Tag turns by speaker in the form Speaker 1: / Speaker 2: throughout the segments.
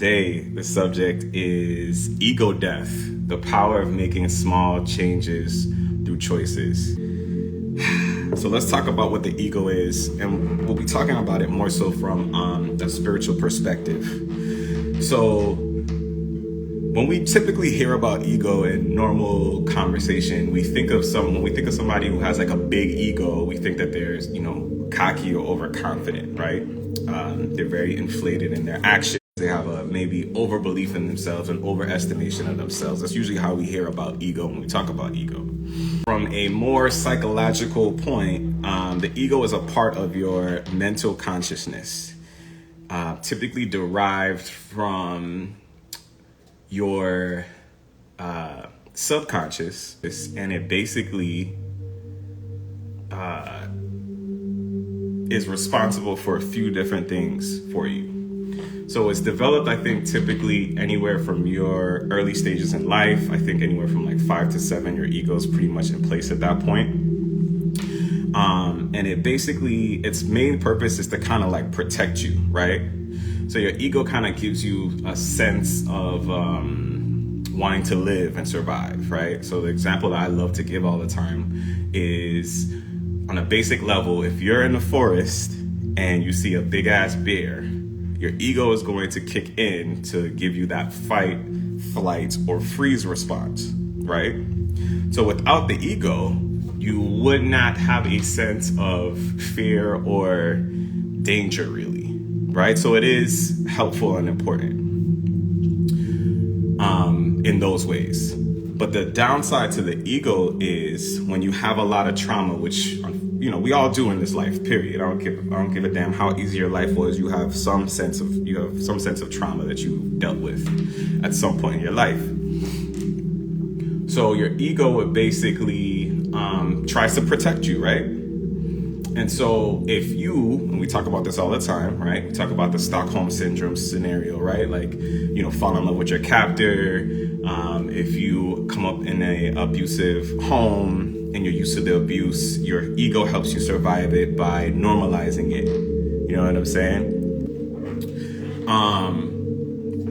Speaker 1: today the subject is ego death, the power of making small changes through choices. So let's talk about what the ego is, and we'll be talking about it more so from a spiritual perspective. So when we typically hear about ego in normal conversation, when we think of somebody who has like a big ego, we think that they're, cocky or overconfident, right? They're very inflated in their actions. They have a maybe overbelief in themselves and overestimation of themselves. That's usually how we hear about ego when we talk about ego. From a more psychological point, the ego is a part of your mental consciousness, typically derived from your subconscious, and it basically is responsible for a few different things for you. So it's developed, I think, typically anywhere from your early stages in life. I think anywhere from like 5 to 7, your ego is pretty much in place at that point. And its main purpose is to kind of like protect you, right? So your ego kind of gives you a sense of wanting to live and survive, right? So the example that I love to give all the time is, on a basic level, if you're in the forest and you see a big ass bear, your ego is going to kick in to give you that fight, flight, or freeze response, right? So without the ego, you would not have a sense of fear or danger, really, right? So it is helpful and important in those ways. But the downside to the ego is when you have a lot of trauma, which we all do in this life. Period. I don't give a damn how easy your life was. You have some sense of trauma that you dealt with at some point in your life. So your ego would basically tries to protect you, right? And so and we talk about this all the time, right? We talk about the Stockholm Syndrome scenario, right? Like, fall in love with your captor. If you come up in an abusive home and you're used to the abuse, your ego helps you survive it by normalizing it. You know what I'm saying?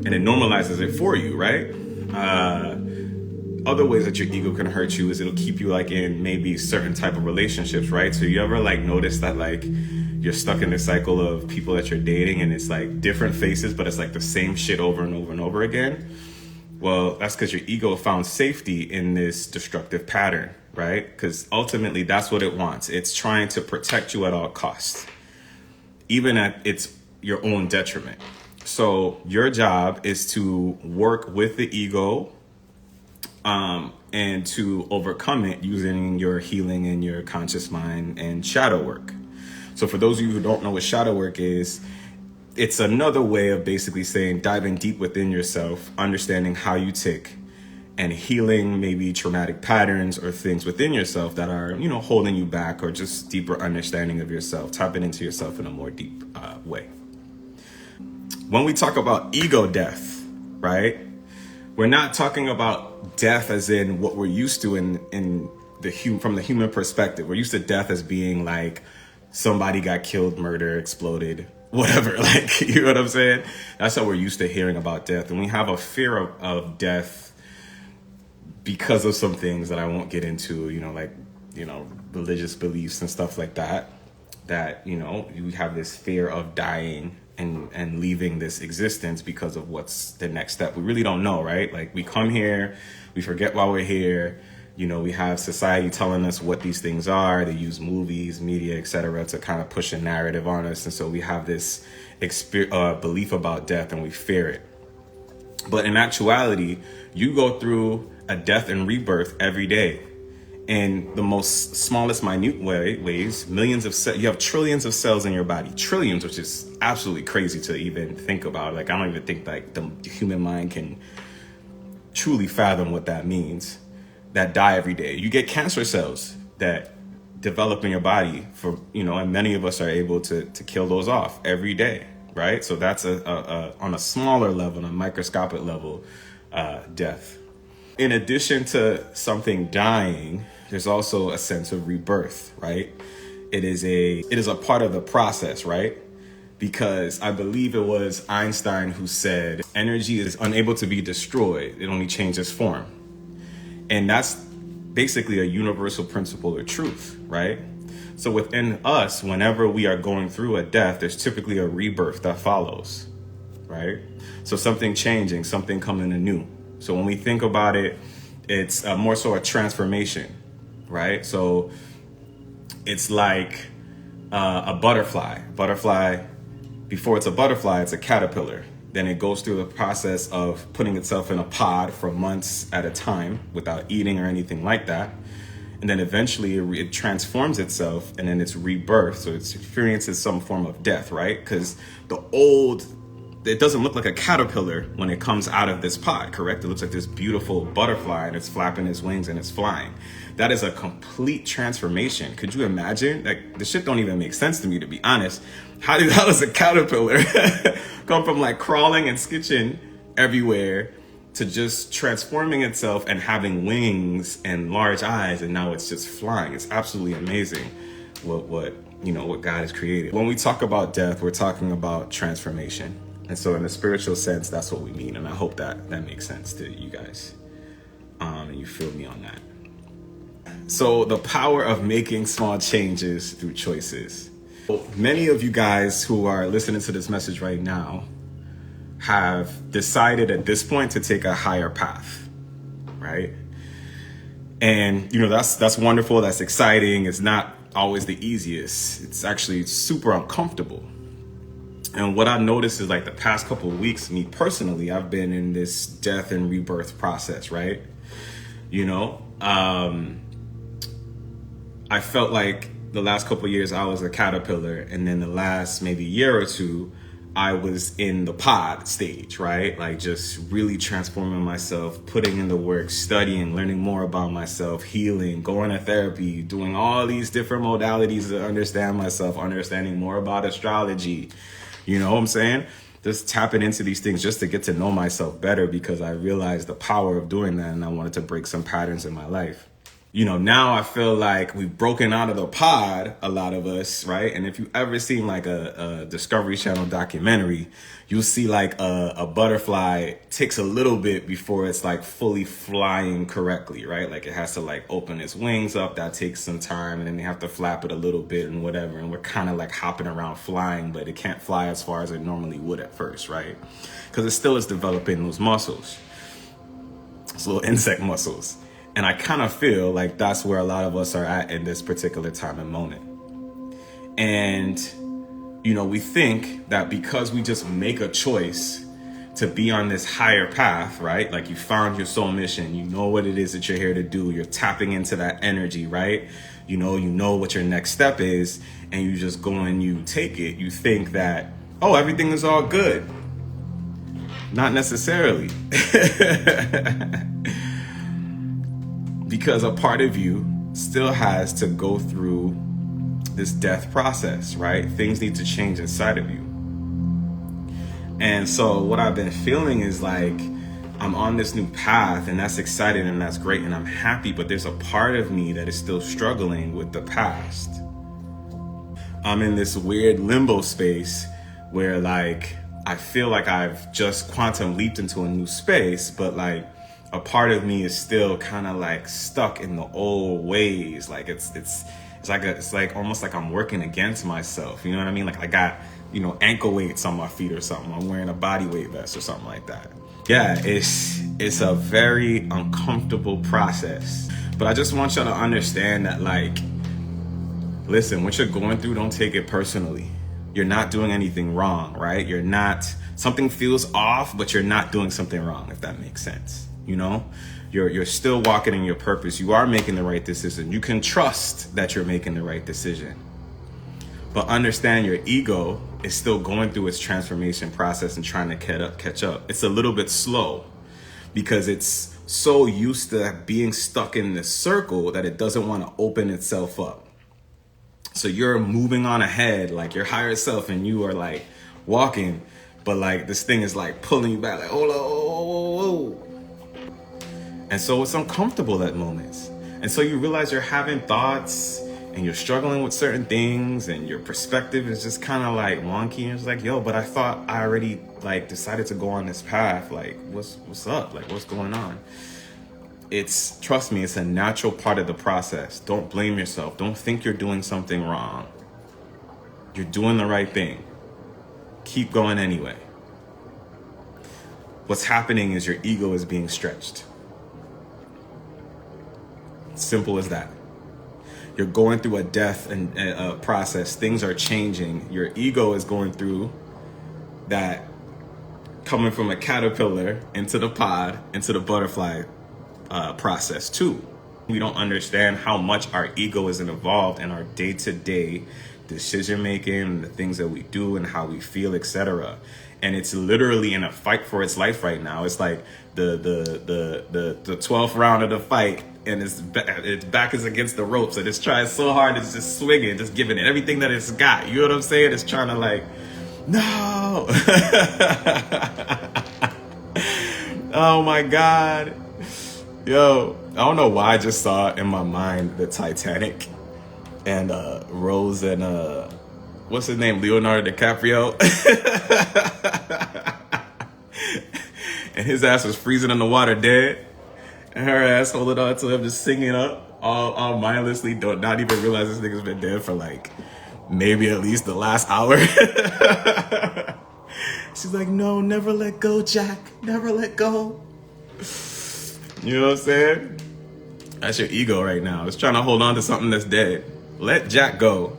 Speaker 1: And it normalizes it for you, right? Other ways that your ego can hurt you is it'll keep you like in maybe certain type of relationships, right? So you ever like notice that like you're stuck in this cycle of people that you're dating and it's like different faces, but it's like the same shit over and over and over again? Well, that's because your ego found safety in this destructive pattern, right? Because ultimately that's what it wants. It's trying to protect you at all costs, even at your own detriment. So your job is to work with the ego and to overcome it using your healing and your conscious mind and shadow work. So for those of you who don't know what shadow work is, it's another way of basically saying diving deep within yourself, understanding how you tick, and healing maybe traumatic patterns or things within yourself that are, holding you back, or just deeper understanding of yourself, tapping into yourself in a more deep way. When we talk about ego death, right, we're not talking about death as in what we're used to from the human perspective. We're used to death as being like somebody got killed, murdered, exploded, whatever, like, you know what I'm saying? That's how we're used to hearing about death. And we have a fear of death because of some things that I won't get into, religious beliefs and stuff like that, we have this fear of dying and leaving this existence because of what's the next step. We really don't know, right? Like, we come here, we forget why we're here. We have society telling us what these things are. They use movies, media, etc., to kind of push a narrative on us. And so we have this belief about death and we fear it. But in actuality, you go through a death and rebirth every day. In the most smallest, minute ways, millions of cells, you have trillions of cells in your body. Trillions, which is absolutely crazy to even think about. Like, I don't even think like the human mind can truly fathom what that means. That die every day. You get cancer cells that develop in your body and many of us are able to kill those off every day, right? So that's on a smaller level, on a microscopic level, death. In addition to something dying, there's also a sense of rebirth, right? It is a part of the process, right? because I believe it was Einstein who said energy is unable to be destroyed. It only changes form. And that's basically a universal principle or truth, right? So within us, whenever we are going through a death, there's typically a rebirth that follows, right? So something changing, something coming anew. So when we think about it, it's more so a transformation, right? So it's like a butterfly. Butterfly, before it's a butterfly, it's a caterpillar. Then it goes through the process of putting itself in a pod for months at a time without eating or anything like that. And then eventually it transforms itself, and then it's rebirth. So it experiences some form of death, right? Because it doesn't look like a caterpillar when it comes out of this pod, correct? It looks like this beautiful butterfly, and it's flapping its wings and it's flying. That is a complete transformation. Could you imagine? Like, the shit don't even make sense to me, to be honest. How does a caterpillar come from like crawling and skitching everywhere to just transforming itself and having wings and large eyes, and now it's just flying? It's absolutely amazing what God has created. When we talk about death, we're talking about transformation. And so in the spiritual sense, that's what we mean. And I hope that makes sense to you guys. And you feel me on that. So the power of making small changes through choices. Many of you guys who are listening to this message right now have decided at this point to take a higher path, right? And, that's wonderful. That's exciting. It's not always the easiest. It's actually super uncomfortable. And what I noticed is, like, the past couple of weeks, me personally, I've been in this death and rebirth process, right? I felt like the last couple of years I was a caterpillar, and then the last maybe year or two, I was in the pod stage, right? Like, just really transforming myself, putting in the work, studying, learning more about myself, healing, going to therapy, doing all these different modalities to understand myself, understanding more about astrology. You know what I'm saying? Just tapping into these things just to get to know myself better, because I realized the power of doing that, and I wanted to break some patterns in my life. Now I feel like we've broken out of the pod, a lot of us, right? And if you ever seen like a Discovery Channel documentary, you'll see like a butterfly takes a little bit before it's like fully flying correctly, right? Like, it has to like open its wings up. That takes some time, and then they have to flap it a little bit and whatever. And we're kind of like hopping around flying, but it can't fly as far as it normally would at first, right? Because it still is developing those muscles, those little insect muscles. And I kind of feel like that's where a lot of us are at in this particular time and moment. And, we think that because we just make a choice to be on this higher path, right? Like, you found your soul mission, you know what it is that you're here to do. You're tapping into that energy, right? You know what your next step is, and you just go and you take it. You think that, oh, everything is all good. Not necessarily. Because a part of you still has to go through this death process, right? Things need to change inside of you. And so what I've been feeling is like, I'm on this new path, and that's exciting and that's great, and I'm happy, but there's a part of me that is still struggling with the past. I'm in this weird limbo space where, like, I feel like I've just quantum leaped into a new space, but like, a part of me is still kind of like stuck in the old ways. Like, it's like almost like I'm working against myself. You know what I mean? Like, I got, ankle weights on my feet or something. I'm wearing a body weight vest or something like that. Yeah, it's a very uncomfortable process. But I just want y'all to understand that, like, listen, what you're going through, don't take it personally. You're not doing anything wrong, right? Something feels off, but you're not doing something wrong, if that makes sense. You're still walking in your purpose. You are making the right decision. You can trust that you're making the right decision. But understand your ego is still going through its transformation process and trying to catch up. It's a little bit slow because it's so used to being stuck in this circle that it doesn't want to open itself up. So you're moving on ahead, like your higher self, and you are like walking, but like this thing is like pulling you back, like, oh. And so it's uncomfortable at moments. And so you realize you're having thoughts, and you're struggling with certain things and your perspective is just kind of like wonky, and it's like, yo, but I thought I already like decided to go on this path. Like, what's up? Like, what's going on? Trust me, it's a natural part of the process. Don't blame yourself. Don't think you're doing something wrong. You're doing the right thing. Keep going anyway. What's happening is your ego is being stretched. Simple as that. You're going through a death and process. Things are changing. Your ego is going through that, coming from a caterpillar into the pod, into the butterfly process too. We don't understand how much our ego is involved in our day-to-day decision making, the things that we do and how we feel, etc. And it's literally in a fight for its life right now. It's like the 12th round of the fight, and its back is against the ropes, and it's trying so hard. It's just swinging, just giving it everything that it's got. You know what I'm saying? It's trying to like, no. Oh my God. Yo, I don't know why I just saw in my mind the Titanic and Rose and what's his name? Leonardo DiCaprio. And his ass was freezing in the water dead. And her ass holding on to him, just singing up all mindlessly, not even realize this nigga's been dead for like maybe at least the last hour. She's like, no, never let go, Jack. Never let go. You know what I'm saying? That's your ego right now. It's trying to hold on to something that's dead. Let Jack go.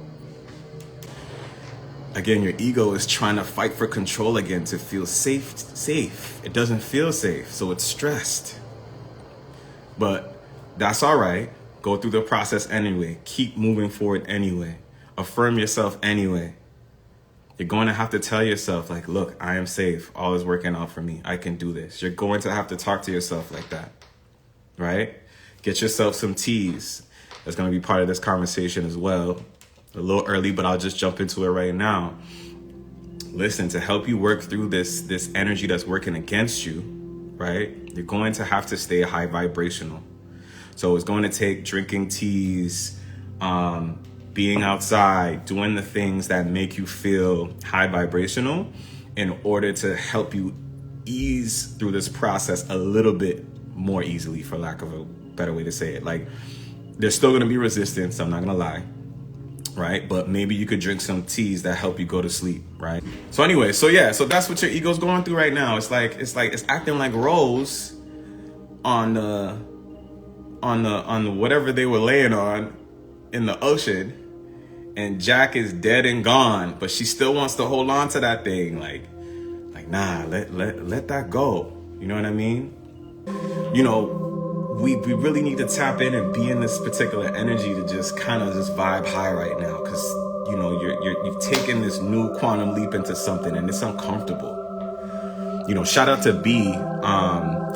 Speaker 1: Again, your ego is trying to fight for control again, to feel safe. It doesn't feel safe, so it's stressed. But that's all right. Go through the process anyway. Keep moving forward anyway. Affirm yourself anyway. You're going to have to tell yourself, like, look, I am safe. All is working out for me. I can do this. You're going to have to talk to yourself like that, right? Get yourself some teas. That's going to be part of this conversation as well. A little early, but I'll just jump into it right now. Listen, to help you work through this energy that's working against you, right? You're going to have to stay high vibrational. So it's going to take drinking teas, being outside, doing the things that make you feel high vibrational in order to help you ease through this process a little bit more easily, for lack of a better way to say it. Like, there's still going to be resistance, I'm not going to lie, right? But maybe you could drink some teas that help you go to sleep, right? So anyway, so that's what your ego's going through right now. It's acting like Rose on the whatever they were laying on in the ocean, and Jack is dead and gone, but she still wants to hold on to that thing. Like nah, let that go. You know what I mean? You know, we really need to tap in and be in this particular energy to just kind of just vibe high right now, because you know you've taken this new quantum leap into something, and it's uncomfortable. You know, shout out to B,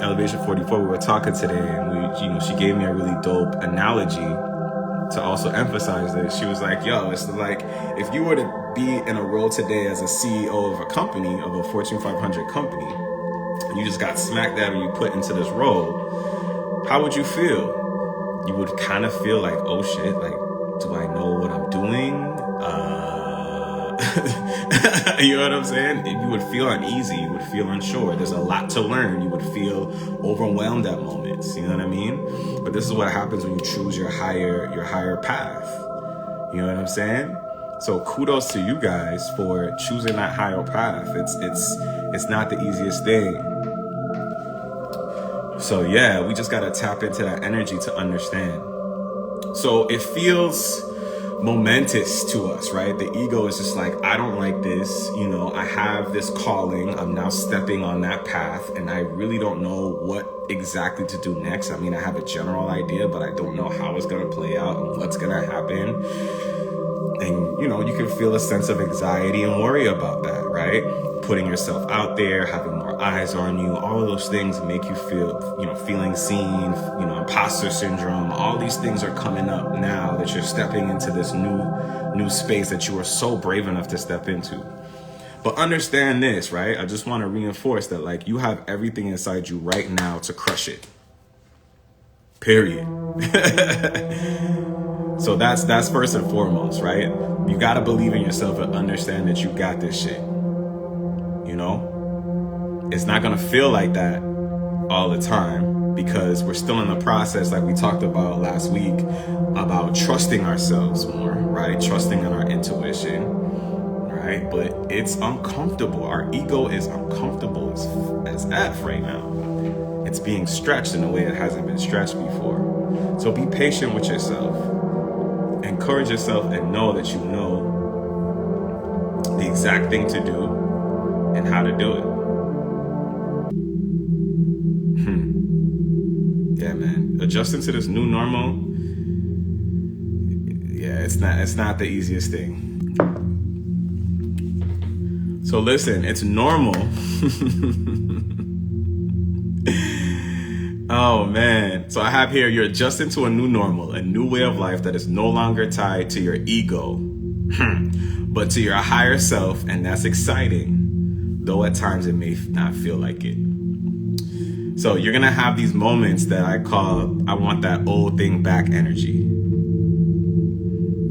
Speaker 1: Elevation 44. We were talking today, and she gave me a really dope analogy to also emphasize this. She was like, yo, it's like if you were to be in a role today as a CEO of a company, of a Fortune 500 company, and you just got smack dab and you put into this role, how would you feel? You would kind of feel like, oh shit, like, do I know what I'm doing? You know what I'm saying? You would feel uneasy. You would feel unsure. There's a lot to learn. You would feel overwhelmed at moments. You know what I mean? But this is what happens when you choose your higher path. You know what I'm saying? So kudos to you guys for choosing that higher path. It's not the easiest thing. So yeah, we just gotta tap into that energy to understand. So it feels momentous to us, right? The ego is just like, I don't like this, you know, I have this calling, I'm now stepping on that path, and I really don't know what exactly to do next. I mean, I have a general idea, but I don't know how it's going to play out and what's going to happen. And, you know, you can feel a sense of anxiety and worry about that, right? Putting yourself out there, having more eyes on you, all of those things make you feel, you know, feeling seen, you know, imposter syndrome. All these things are coming up now that you're stepping into this new space that you are so brave enough to step into. But understand this, right? I just want to reinforce that, like, you have everything inside you right now to crush it. Period. So that's first and foremost, right? You got to believe in yourself and understand that you got this shit. You know, it's not going to feel like that all the time because we're still in the process, like we talked about last week, about trusting ourselves more, right? Trusting in our intuition, right? But it's uncomfortable. Our ego is uncomfortable as F right now. It's being stretched in a way it hasn't been stretched before. So be patient with yourself. Encourage yourself and know that you know the exact thing to do and how to do it. Yeah, man. Adjusting to this new normal, yeah, it's not the easiest thing. So listen, it's normal. Oh man. So I have here, you're adjusting to a new normal, a new way of life that is no longer tied to your ego, but to your higher self, and that's exciting, though at times it may not feel like it. So you're gonna have these moments that I call, I want that old thing back energy,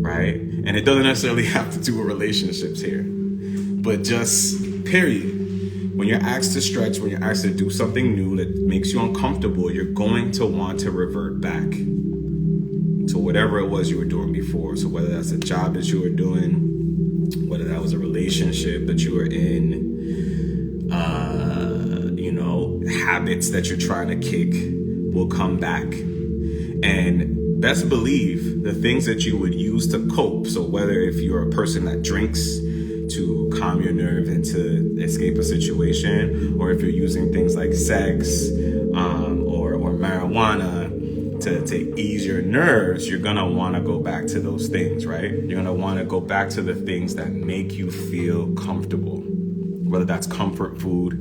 Speaker 1: right? And it doesn't necessarily have to do with relationships here, but just period. When you're asked to stretch, when you're asked to do something new that makes you uncomfortable, you're going to want to revert back to whatever it was you were doing before. So whether that's a job that you were doing, whether that was a relationship that you were in, habits that you're trying to kick will come back. And best believe the things that you would use to cope. So whether if you're a person that drinks to calm your nerve and to escape a situation, or if you're using things like sex or marijuana to ease your nerves, you're gonna want to go back to those things, right? You're gonna want to go back to the things that make you feel comfortable, whether that's comfort food.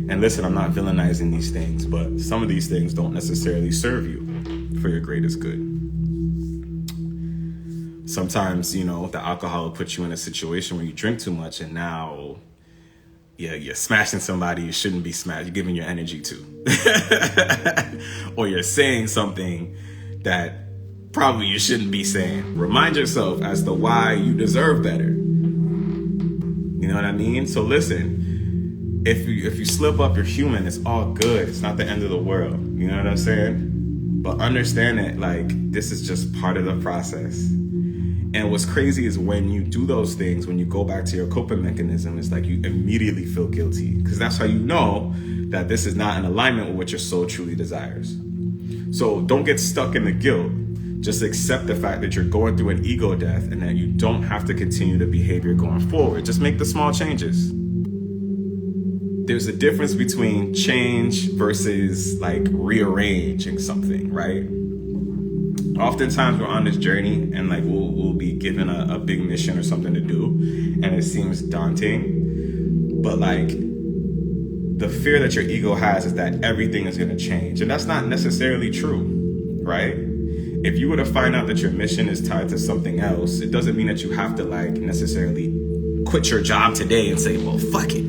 Speaker 1: And listen, I'm not villainizing these things, but some of these things don't necessarily serve you for your greatest good. Sometimes, the alcohol will put you in a situation where you drink too much and now, you're smashing somebody you shouldn't be smashed, you're giving your energy to. Or you're saying something that probably you shouldn't be saying. Remind yourself as to why you deserve better. You know what I mean? So listen, if you slip up, you're human. It's all good. It's not the end of the world. You know what I'm saying? But understand that, this is just part of the process. And what's crazy is when you do those things, when you go back to your coping mechanism, it's like you immediately feel guilty. Because that's how you know that this is not in alignment with what your soul truly desires. So don't get stuck in the guilt. Just accept the fact that you're going through an ego death and that you don't have to continue the behavior going forward. Just make the small changes. There's a difference between change versus rearranging something, right? Oftentimes we're on this journey and we'll be given a big mission or something to do and it seems daunting, but the fear that your ego has is that everything is going to change, and that's not necessarily true, right? If you were to find out that your mission is tied to something else, it doesn't mean that you have to necessarily quit your job today and say, well, fuck it.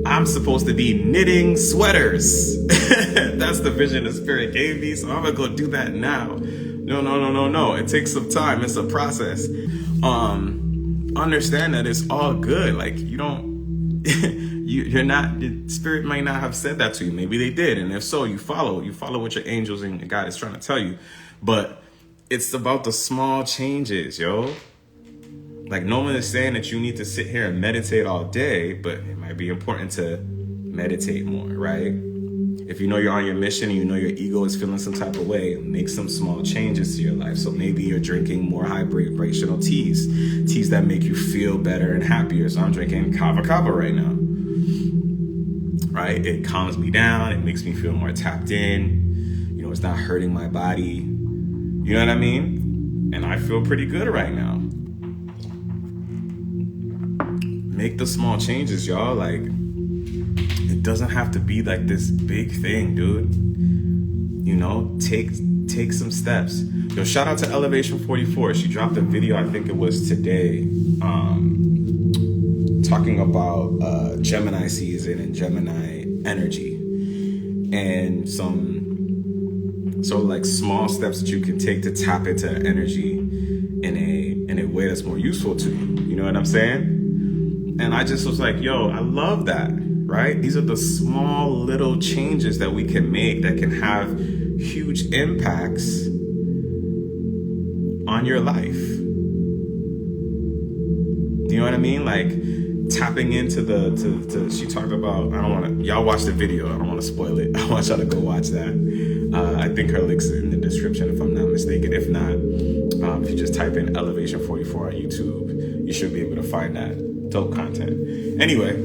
Speaker 1: I'm supposed to be knitting sweaters. That's the vision the Spirit gave me, so I'm gonna go do that now. No. It takes some time. It's a process. Understand that it's all good. You don't, you're not, the Spirit might not have said that to you. Maybe they did. And if so, you follow what your angels and God is trying to tell you. But it's about the small changes, yo. No one is saying that you need to sit here and meditate all day, but it might be important to meditate more, right? If you know you're on your mission and you know your ego is feeling some type of way, make some small changes to your life. So maybe you're drinking more high vibrational teas that make you feel better and happier. So I'm drinking kava right now, right? It calms me down. It makes me feel more tapped in. It's not hurting my body. You know what I mean? And I feel pretty good right now. Make the small changes, y'all. It doesn't have to be this big thing, dude. Take some steps. Yo, shout out to Elevation 44. She dropped a video, I think it was today, talking about Gemini season and Gemini energy and some So like small steps that you can take to tap into energy in a way that's more useful to you. You know what I'm saying? And I just was like, yo, I love that, right? These are the small little changes that we can make that can have huge impacts on your life. You know what I mean? Like tapping into she talked about, I don't want to, y'all watch the video, I don't want to spoil it. I want y'all to go watch that. I think her link's in the description if I'm not mistaken. If not, if you just type in Elevation 44 on YouTube, you should be able to find that dope content. Anyway,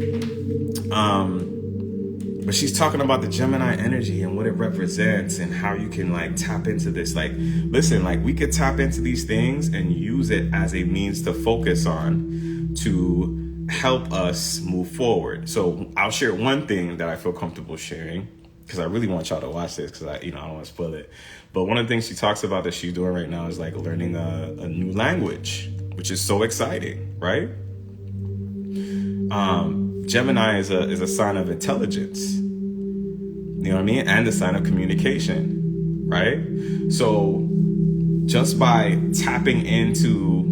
Speaker 1: but she's talking about the Gemini energy and what it represents and how you can like tap into this. Like, listen, like we could tap into these things and use it as a means to focus on to help us move forward. So I'll share one thing that I feel comfortable sharing because I really want y'all to watch this because I don't want to spoil it. But one of the things she talks about that she's doing right now is like learning a new language, which is so exciting, right? Gemini is a sign of intelligence, you know what I mean? And a sign of communication, right? So just by tapping into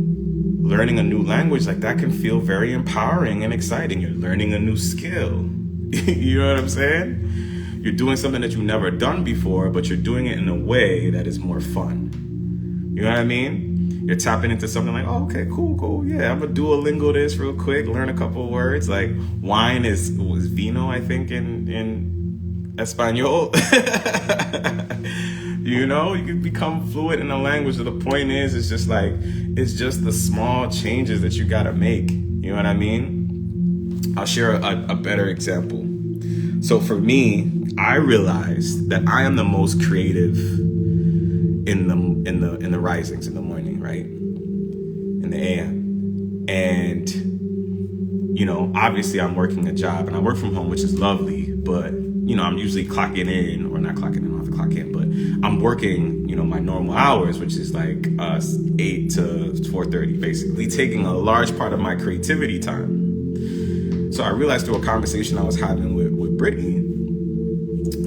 Speaker 1: learning a new language, like that can feel very empowering and exciting. You're learning a new skill. You know what I'm saying? You're doing something that you've never done before, but you're doing it in a way that is more fun. You know what I mean? You're tapping into something like, oh, okay, cool. Yeah, I'm gonna Duolingo this real quick, learn a couple of words. Like wine was vino, I think, in Espanol. You know, you can become fluent in a language. The point is, it's just the small changes that you gotta make. You know what I mean? I'll share a better example. So for me, I realized that I am the most creative in the risings in the morning, right? In the AM. And, you know, obviously I'm working a job and I work from home, which is lovely, but, you know, I'm usually clocking in, or not clocking in, I don't have to clock in, but I'm working, you know, my normal hours, which is like 8 to 4:30, basically taking a large part of my creativity time. So I realized through a conversation I was having with Brittany,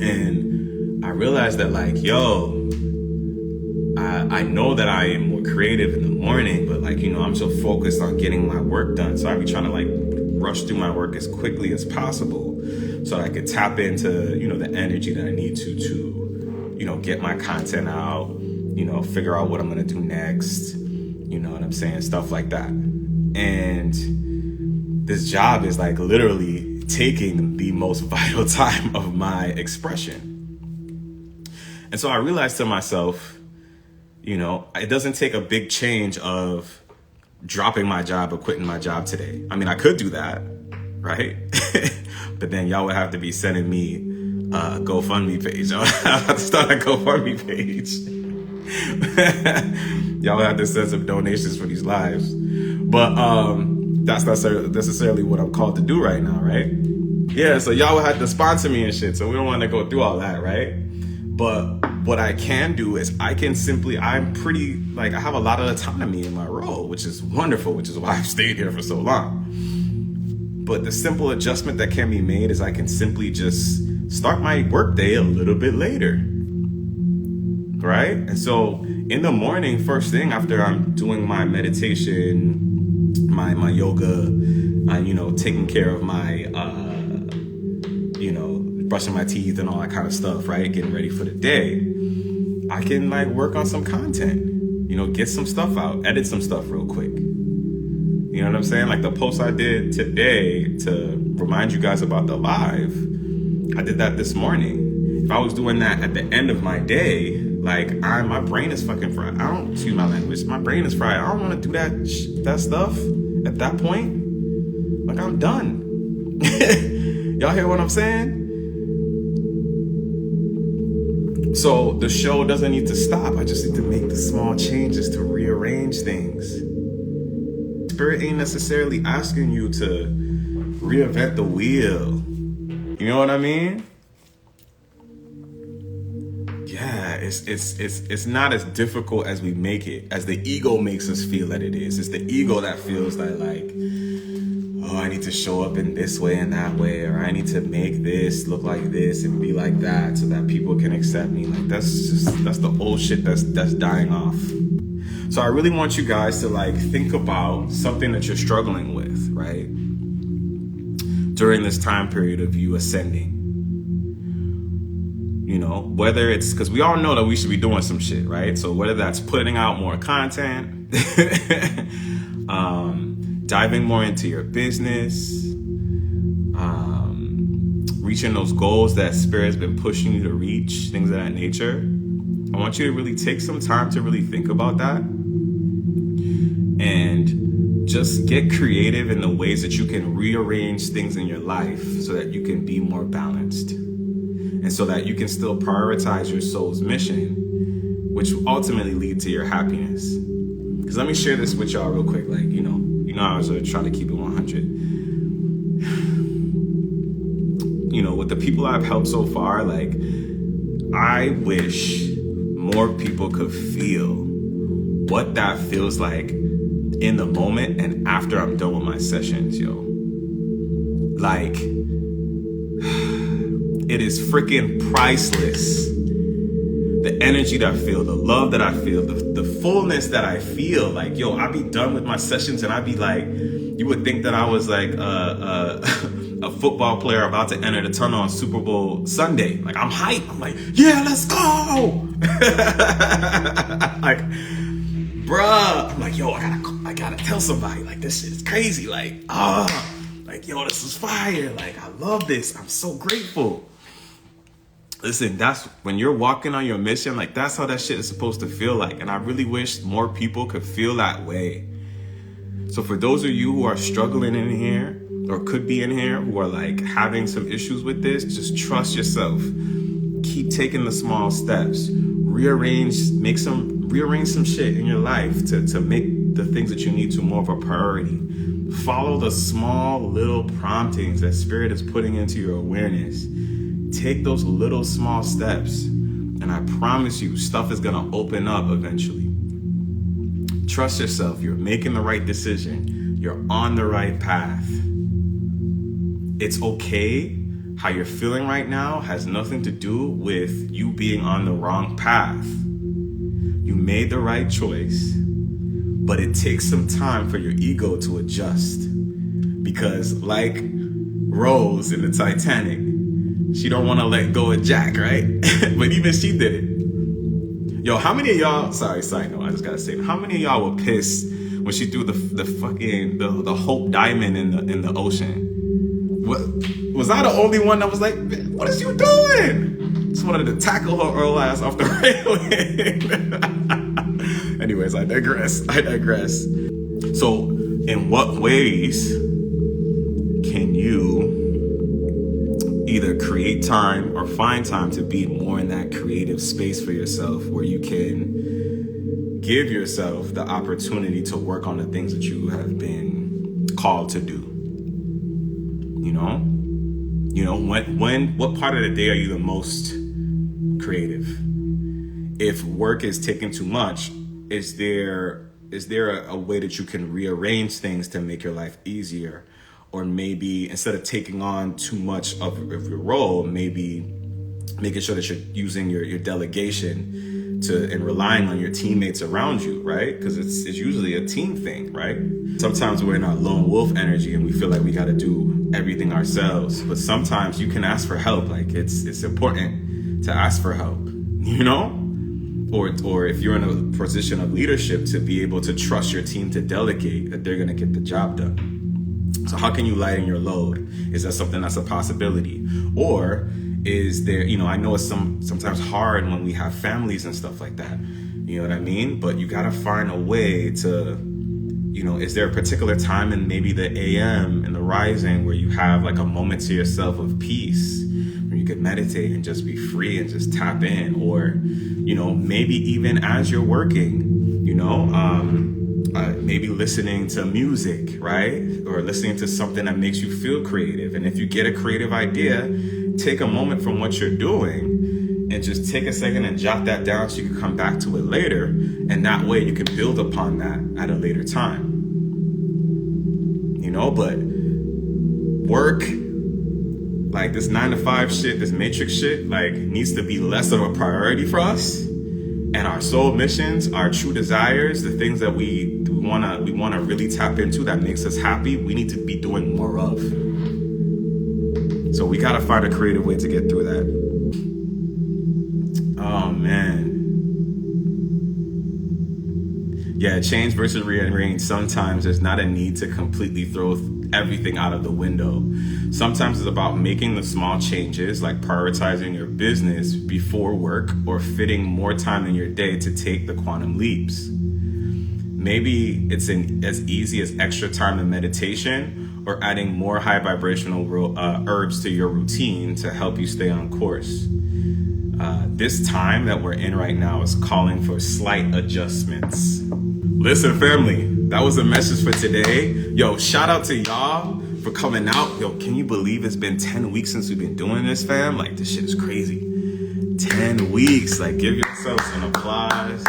Speaker 1: and I realized that like, yo, I know that I am more creative in the morning, but like, you know, I'm so focused on getting my work done. So I be trying to like rush through my work as quickly as possible so I could tap into, you know, the energy that I need to, you know, get my content out, you know, figure out what I'm going to do next. You know what I'm saying? Stuff like that. And this job is like literally taking the most vital time of my expression. And so I realized to myself, you know, it doesn't take a big change of dropping my job or quitting my job today. I mean, I could do that, right? But then y'all would have to be sending me a GoFundMe page. I'll have to start a GoFundMe page. Y'all would have to send some donations for these lives. But that's not necessarily what I'm called to do right now, right? Yeah, so y'all would have to sponsor me and shit. So we don't want to go through all that, right? But what I can do is I'm pretty, like, I have a lot of autonomy in my role, which is wonderful, which is why I've stayed here for so long. But the simple adjustment that can be made is I can simply just start my workday a little bit later, right? And so in the morning, first thing after I'm doing my meditation, my yoga, you know, taking care of my, you know, brushing my teeth and all that kind of stuff, right? Getting ready for the day. I can like work on some content, you know, get some stuff out, edit some stuff real quick. You know what I'm saying? Like the post I did today to remind you guys about the live, I did that this morning. If I was doing that at the end of my day, like my brain is fucking fried. I don't, excuse my language, my brain is fried. I don't want to do that stuff at that point. Like I'm done. Y'all hear what I'm saying? So the show doesn't need to stop. I just need to make the small changes to rearrange things. Spirit ain't necessarily asking you to reinvent the wheel. You know what I mean? Yeah, it's not as difficult as we make it, as the ego makes us feel that it is. It's the ego that feels that like, oh, I need to show up in this way and that way, or I need to make this look like this and be like that so that people can accept me. Like, that's the old shit that's dying off. So I really want you guys to like think about something that you're struggling with, right? During this time period of you ascending. You know, whether it's, because we all know that we should be doing some shit, right? So whether that's putting out more content, diving more into your business, reaching those goals that Spirit's been pushing you to reach, things of that nature. I want you to really take some time to really think about that and just get creative in the ways that you can rearrange things in your life so that you can be more balanced. And so that you can still prioritize your soul's mission, which will ultimately lead to your happiness. Because let me share this with y'all real quick. Like, you know, I was trying to keep it 100. You know, with the people I've helped so far, like, I wish more people could feel what that feels like in the moment and after I'm done with my sessions, yo. Like, it is freaking priceless. The energy that I feel, the love that I feel, the fullness that I feel. Like, yo, I'd be done with my sessions and I'd be like, you would think that I was like a football player about to enter the tunnel on Super Bowl Sunday. Like, I'm hyped. I'm like, yeah, let's go. Like, bruh. I'm like, yo, I gotta tell somebody. Like, this shit is crazy. Like, like, yo, this is fire. Like, I love this. I'm so grateful. Listen, that's when you're walking on your mission, like, that's how that shit is supposed to feel like. And I really wish more people could feel that way. So for those of you who are struggling in here or could be in here who are like having some issues with this, just trust yourself. Keep taking the small steps. Rearrange some shit in your life to make the things that you need to more of a priority. Follow the small little promptings that Spirit is putting into your awareness. Take those little small steps, and I promise you, stuff is gonna open up eventually. Trust yourself. You're making the right decision. You're on the right path. It's okay. How you're feeling right now has nothing to do with you being on the wrong path. You made the right choice, but it takes some time for your ego to adjust. Because like Rose in the Titanic, she don't want to let go of Jack, right? But even she did it. Yo, how many of y'all, sorry, side note, I just gotta say, how many of y'all were pissed when she threw the Hope Diamond in the ocean? What, was I the only one that was like, what is you doing? Just wanted to tackle her Earl ass off the railing. Anyways, I digress. So, in what ways can you either create time or find time to be more in that creative space for yourself where you can give yourself the opportunity to work on the things that you have been called to do? What part of the day are you the most creative? If work is taking too much, is there a way that you can rearrange things to make your life easier? Or maybe instead of taking on too much of your role, maybe making sure that you're using your delegation and relying on your teammates around you, right? Because it's usually a team thing, right? Sometimes we're in our lone wolf energy and we feel like we got to do everything ourselves. But sometimes you can ask for help. Like, it's important to ask for help, Or if you're in a position of leadership, to be able to trust your team to delegate, that they're going to get the job done. So how can you lighten your load? Is that something that's a possibility? Or is there, I know it's sometimes hard when we have families and stuff like that. You know what I mean? But you got to find a way to, is there a particular time in maybe the AM and the rising where you have like a moment to yourself of peace, where you could meditate and just be free and just tap in? Or, maybe even as you're working, maybe listening to music, right? Or listening to something that makes you feel creative. And if you get a creative idea, take a moment from what you're doing and just take a second and jot that down so you can come back to it later. And that way you can build upon that at a later time. But work, like this 9-to-5 shit, this matrix shit, like needs to be less of a priority for us. And our soul missions, our true desires, the things that we wanna really tap into that makes us happy, we need to be doing more of. So we gotta find a creative way to get through that. Oh man. Yeah, change versus rearrange. Sometimes there's not a need to completely throw everything out of the window. Sometimes it's about making the small changes, like prioritizing your business before work or fitting more time in your day to take the quantum leaps. Maybe it's as easy as extra time in meditation or adding more high vibrational herbs to your routine to help you stay on course. This time that we're in right now is calling for slight adjustments. Listen, family, that was the message for today. Yo, shout out to y'all for coming out. Yo, can you believe it's been 10 weeks since we've been doing this, fam? Like, this shit is crazy. 10 weeks. Like, give yourselves an applause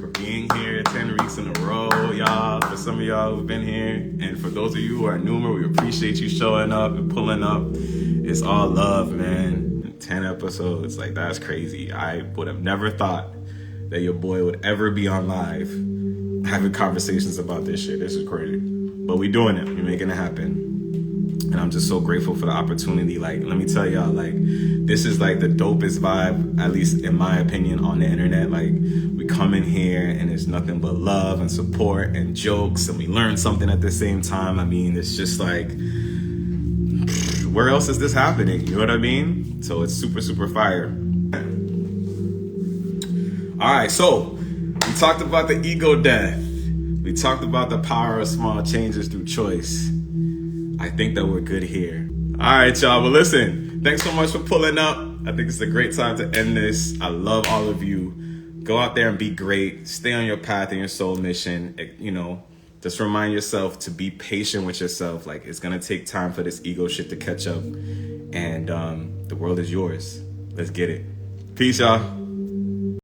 Speaker 1: for being here 10 weeks in a row, y'all. For some of y'all who've been here. And for those of you who are newer, we appreciate you showing up and pulling up. It's all love, man. 10 episodes, like, that's crazy. I would have never thought that your boy would ever be on live having conversations about this shit. This is crazy. But we doing it. We're making it happen. And I'm just so grateful for the opportunity. Like, let me tell y'all, like, this is like the dopest vibe, at least in my opinion, on the internet. Like, we come in here and it's nothing but love and support and jokes, and we learn something at the same time. I mean, it's just like, where else is this happening? You know what I mean? So it's super, super fire. All right, so we talked about the ego death. We talked about the power of small changes through choice. I think that we're good here. All right, y'all. Well, listen, thanks so much for pulling up. I think it's a great time to end this. I love all of you. Go out there and be great. Stay on your path and your soul mission. You know, just remind yourself to be patient with yourself. Like, it's going to take time for this ego shit to catch up. And the world is yours. Let's get it. Peace, y'all.